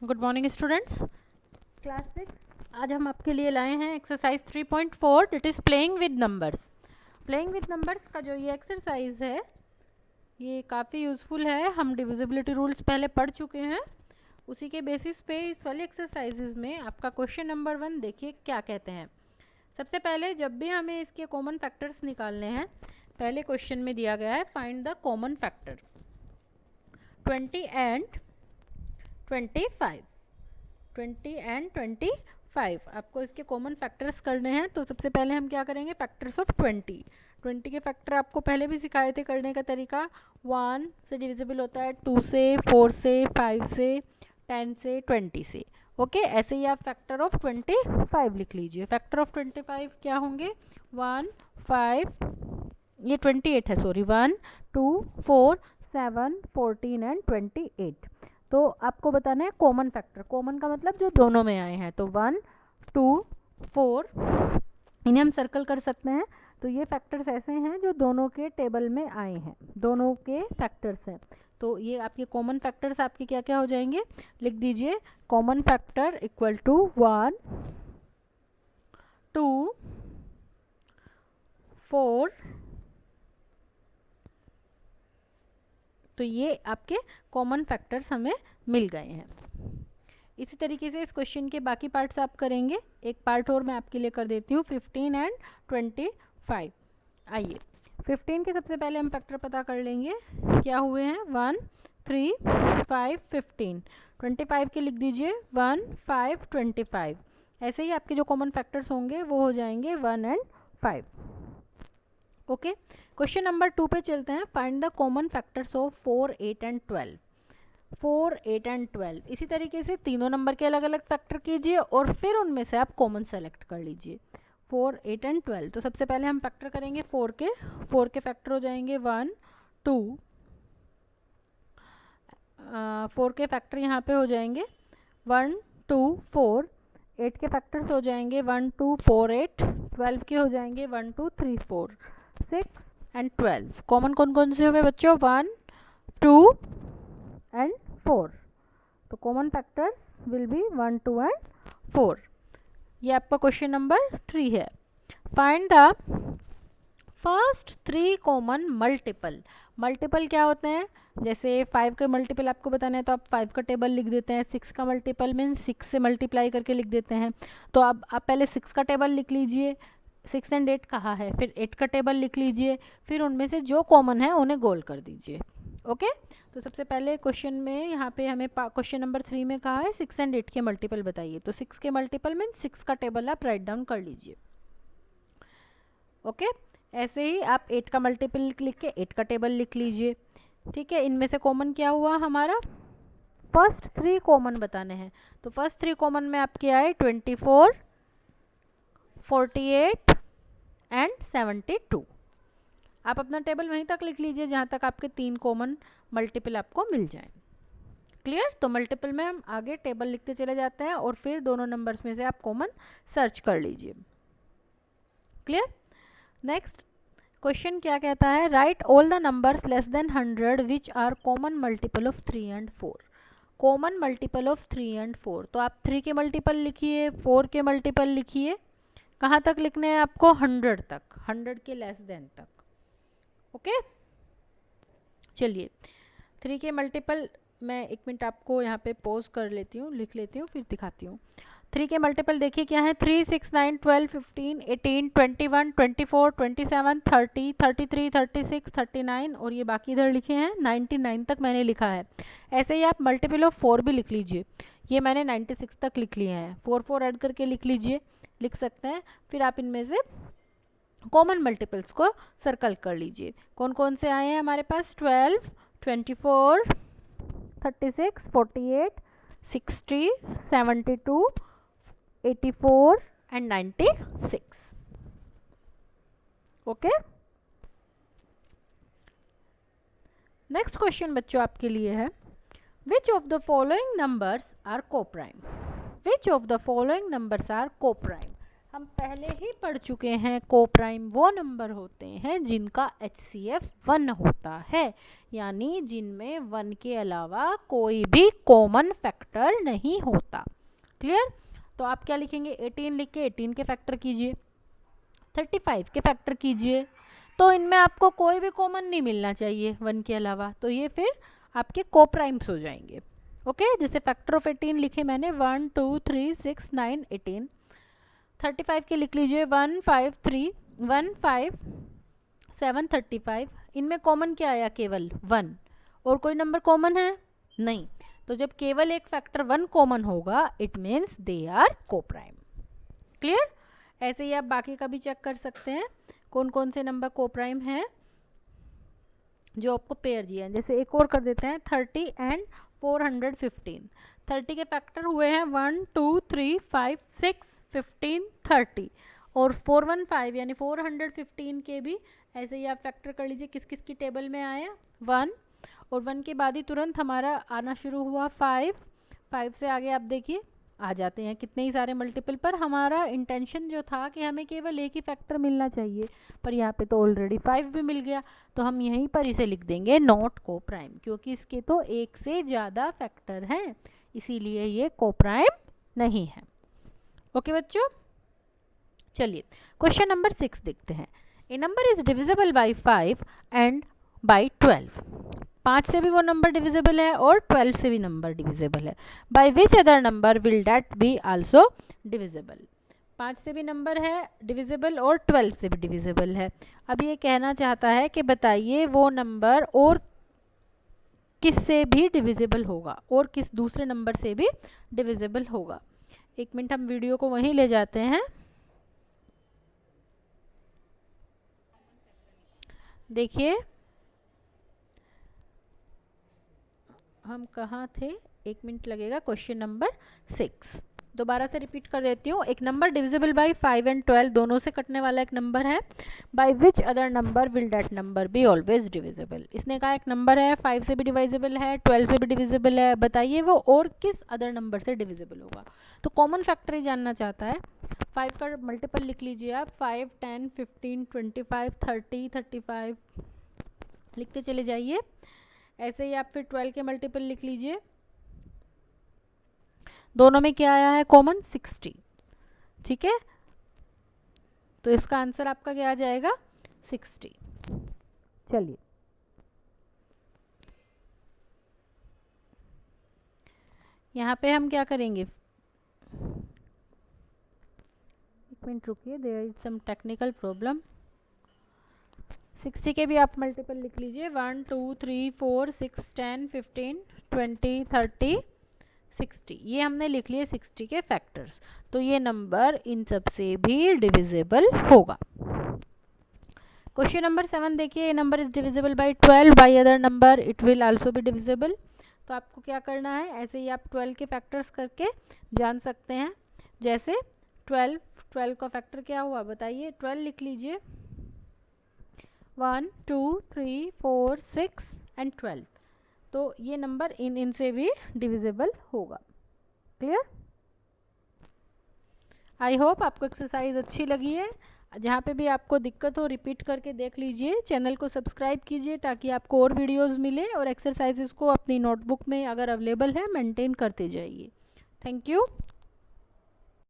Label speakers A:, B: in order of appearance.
A: Good morning students. Class 6 आज हम आपके लिए लाए हैं exercise 3.4 it is playing with numbers. Playing with numbers का जो ये एक्सरसाइज है ये काफ़ी यूज़फुल है। हम डिविजिबिलिटी रूल्स पहले पढ़ चुके हैं, उसी के बेसिस पे इस वाली एक्सरसाइजेज में आपका क्वेश्चन नंबर 1 देखिए क्या कहते हैं। सबसे पहले जब भी हमें इसके कॉमन फैक्टर्स निकालने हैं, पहले क्वेश्चन में दिया गया है find the common factor 20 and 25। 20 and 25 आपको इसके कॉमन फैक्टर्स करने हैं। तो सबसे पहले हम क्या करेंगे, फैक्टर्स ऑफ 20 के फैक्टर आपको पहले भी सिखाए थे करने का तरीका। 1 से डिविजिबल होता है 2 से, 4 से, 5 से, 10 से, 20 से। ओके, ऐसे ही आप फैक्टर ऑफ 25 लिख लीजिए। फैक्टर ऑफ 25 क्या होंगे, 1 5 ये 28 है, सॉरी, 1 2 4 7 14 एंड 28। तो आपको बताना है कॉमन फैक्टर। कॉमन का मतलब जो दोनों में आए हैं, तो 1 2 4 इन्हें हम सर्कल कर सकते हैं। तो ये फैक्टर्स ऐसे हैं जो दोनों के टेबल में आए हैं, दोनों के फैक्टर्स हैं। तो ये आपके कॉमन फैक्टर्स आपके क्या क्या हो जाएंगे, लिख दीजिए। Common factor equal to 1 2 4। तो ये आपके कॉमन फैक्टर्स हमें मिल गए हैं। इसी तरीके से इस क्वेश्चन के बाकी पार्ट्स आप करेंगे। एक पार्ट और मैं आपके लिए कर देती हूँ, 15 एंड 25। आइए 15 के सबसे पहले हम फैक्टर पता कर लेंगे क्या हुए हैं, 1 3 5 15। 25 के लिख दीजिए 1 5 25। ऐसे ही आपके जो कॉमन फैक्टर्स होंगे वो हो जाएंगे 1 एंड 5। ओके, क्वेश्चन नंबर 2 पे चलते हैं। Find the common factors of 4 8 and 12। 4 8 and 12 इसी तरीके से तीनों नंबर के अलग अलग फैक्टर कीजिए और फिर उनमें से आप कॉमन सेलेक्ट कर लीजिए। 4 8 एंड 12। तो सबसे पहले हम फैक्टर करेंगे 4 के फैक्टर हो जाएंगे 1 2। 4 के फैक्टर यहाँ पे हो जाएंगे 1 2 4। 8 के फैक्टर्स हो जाएंगे 1 2 4 8। 12 के हो जाएंगे 1 2 3 4 6 एंड 12। कॉमन कौन कौन से हुए बच्चों, 1 2 एंड 4। तो common factors will be 1 2 and 4। ये आपका क्वेश्चन नंबर 3 है। Find the first 3 common multiple. Multiple क्या होते हैं, जैसे 5 के मल्टीपल आपको बताना है तो आप 5 का टेबल लिख देते हैं। 6 का मल्टीपल मीन्स 6 से मल्टीप्लाई करके लिख देते हैं। तो अब आप पहले 6 का टेबल लिख लीजिए, 6 एंड 8 कहा है, फिर 8 का टेबल लिख लीजिए, फिर उनमें से जो कॉमन है उन्हें गोल कर दीजिए। ओके, तो सबसे पहले क्वेश्चन में यहाँ पे हमें क्वेश्चन नंबर 3 में कहा है 6 एंड 8 के मल्टीपल बताइए। तो 6 के मल्टीपल मीन्स 6 का टेबल आप राइट डाउन कर लीजिए। ओके, ऐसे ही आप 8 का मल्टीपल लिख के 8 का टेबल लिख लीजिए। ठीक है, इनमें से कॉमन क्या हुआ हमारा, फर्स्ट 3 कॉमन बताने हैं। तो फर्स्ट 3 कॉमन में आपके आए 24 48 एंड 72। आप अपना टेबल वहीं तक लिख लीजिए जहाँ तक आपके 3 कॉमन मल्टीपल आपको मिल जाए। क्लियर, तो मल्टीपल में हम आगे टेबल लिखते चले जाते हैं और फिर दोनों नंबर्स में से आप कॉमन सर्च कर लीजिए। क्लियर, नेक्स्ट क्वेश्चन क्या कहता है, write all the numbers less than 100 which are common multiple of 3 and 4। Common multiple of 3 and 4। तो आप 3 के मल्टीपल लिखिए, 4 के मल्टीपल लिखिए, कहाँ तक लिखने हैं आपको, 100 तक, 100 के लेस देन तक। ओके, चलिए 3 के मल्टीपल मैं 1 मिनट आपको यहाँ पे पॉज कर लेती हूँ, लिख लेती हूँ, फिर दिखाती हूँ। 3 के मल्टीपल देखिए क्या है, 3 6 9 12 15 18 21 24 27 30 33 36 39 और ये बाकी इधर लिखे हैं 99 तक मैंने लिखा है। ऐसे ही आप मल्टीपल ऑफ 4 भी लिख लीजिए, ये मैंने 96 तक लिख लिए हैं। 4 4 ऐड करके लिख लीजिए, लिख सकते हैं। फिर आप इनमें से कॉमन मल्टीपल्स को सर्कल कर लीजिए। कौन कौन से आए हैं हमारे पास, 12 24 36 48 60 72 84 एंड 96। ओके, नेक्स्ट क्वेश्चन बच्चों आपके लिए है, which of the following numbers are coprime. Which of the following numbers are coprime. हम पहले ही पढ़ चुके हैं कोप्राइम वो नंबर होते हैं जिनका HCF 1 होता है, यानी जिनमें 1 के अलावा कोई भी कॉमन फैक्टर नहीं होता। क्लियर? तो आप क्या लिखेंगे, 18 लिख के 18 के फैक्टर कीजिए, 35 के फैक्टर कीजिए, तो इनमें आपको कोई भी कॉमन नहीं मिलना चाहिए 1 के अलावा, तो ये फिर आपके कोप्राइम्स हो जाएंगे। ओके, जैसे फैक्टर ऑफ 18 लिखे मैंने 1 2 3 6 9 18। 35 के लिख लीजिए 1 5 3 1 5 7 35। इनमें कॉमन क्या आया, केवल 1, और कोई नंबर कॉमन है नहीं। तो जब केवल एक फैक्टर 1 कॉमन होगा it means they are coprime. Clear? ऐसे ही आप बाकी का भी चेक कर सकते हैं कौन कौन से नंबर कोप्राइम हैं जो आपको पेयर दिए हैं। जैसे एक और कर देते हैं 30 एंड 415। 30 के फैक्टर हुए हैं 1 2 3 5 6 15 30, और 415 यानी 415 के भी ऐसे ही आप फैक्टर कर लीजिए। किस किस की टेबल में आया, 1, और 1 के बाद ही तुरंत हमारा आना शुरू हुआ 5। 5 से आगे आप देखिए आ जाते हैं कितने ही सारे मल्टीपल पर। हमारा इंटेंशन जो था कि हमें केवल एक ही फैक्टर मिलना चाहिए, पर यहाँ पे तो ऑलरेडी 5 भी मिल गया, तो हम यहीं पर इसे लिख देंगे नॉट कोप्राइम, क्योंकि इसके तो एक से ज़्यादा फैक्टर हैं, इसीलिए ये कोप्राइम नहीं है। ओके बच्चों, चलिए क्वेश्चन नंबर 6 देखते हैं। A number is divisible by 5 and by 12। 5 से भी वो नंबर डिविजिबल है और 12 से भी नंबर डिविजिबल है। By which other number will that be also divisible. 5 से भी नंबर है डिविजिबल और 12 से भी डिविजिबल है। अब ये कहना चाहता है कि बताइए वो नंबर और किस से भी डिविजिबल होगा और किस दूसरे नंबर से भी डिविजिबल होगा। एक मिनट हम वीडियो को वहीं ले जाते हैं। देखिए हम कहाँ थे, एक मिनट लगेगा। क्वेश्चन नंबर 6 दोबारा से रिपीट कर देती हूँ। एक नंबर डिविजिबल बाई 5 एंड 12 दोनों से कटने वाला एक नंबर है। By which other number will that number be always divisible. इसने कहा एक नंबर है 5 से भी डिविजिबल है 12 से भी डिविजिबल है, बताइए वो और किस अदर नंबर से डिविजिबल होगा। तो कॉमन फैक्टर ही जानना चाहता है। 5 का मल्टीपल लिख लीजिए आप, 5 10 15 25 30 35 लिखते चले जाइए। ऐसे ही आप फिर 12 के मल्टीपल लिख लीजिए। दोनों में क्या आया है कॉमन, 60। ठीक है, तो इसका आंसर आपका क्या आ जाएगा, 60। चलिए यहाँ पे हम क्या करेंगे, एक मिनट रुकिए, there is some technical problem. 60 के भी आप मल्टीपल लिख लीजिए, 1 2 3 4 6 10 15 20 30 60। ये हमने लिख लिए 60 के फैक्टर्स, तो ये नंबर इन सब से भी डिविजिबल होगा। क्वेश्चन नंबर 7 देखिए, number is divisible by 12 by other number it will also be divisible. तो आपको क्या करना है, ऐसे ही आप 12 के फैक्टर्स करके जान सकते हैं। जैसे 12 का फैक्टर क्या हुआ बताइए, 12 लिख लीजिए, 1 2 3 4 6 एंड 12। तो ये नंबर इनसे भी डिविजिबल होगा। क्लियर? आई होप आपको एक्सरसाइज अच्छी लगी है। जहाँ पे भी आपको दिक्कत हो रिपीट करके देख लीजिए। चैनल को सब्सक्राइब कीजिए ताकि आपको और वीडियोस मिले, और एक्सरसाइजेस को अपनी नोटबुक में अगर अवेलेबल है मेंटेन करते जाइए। Thank you.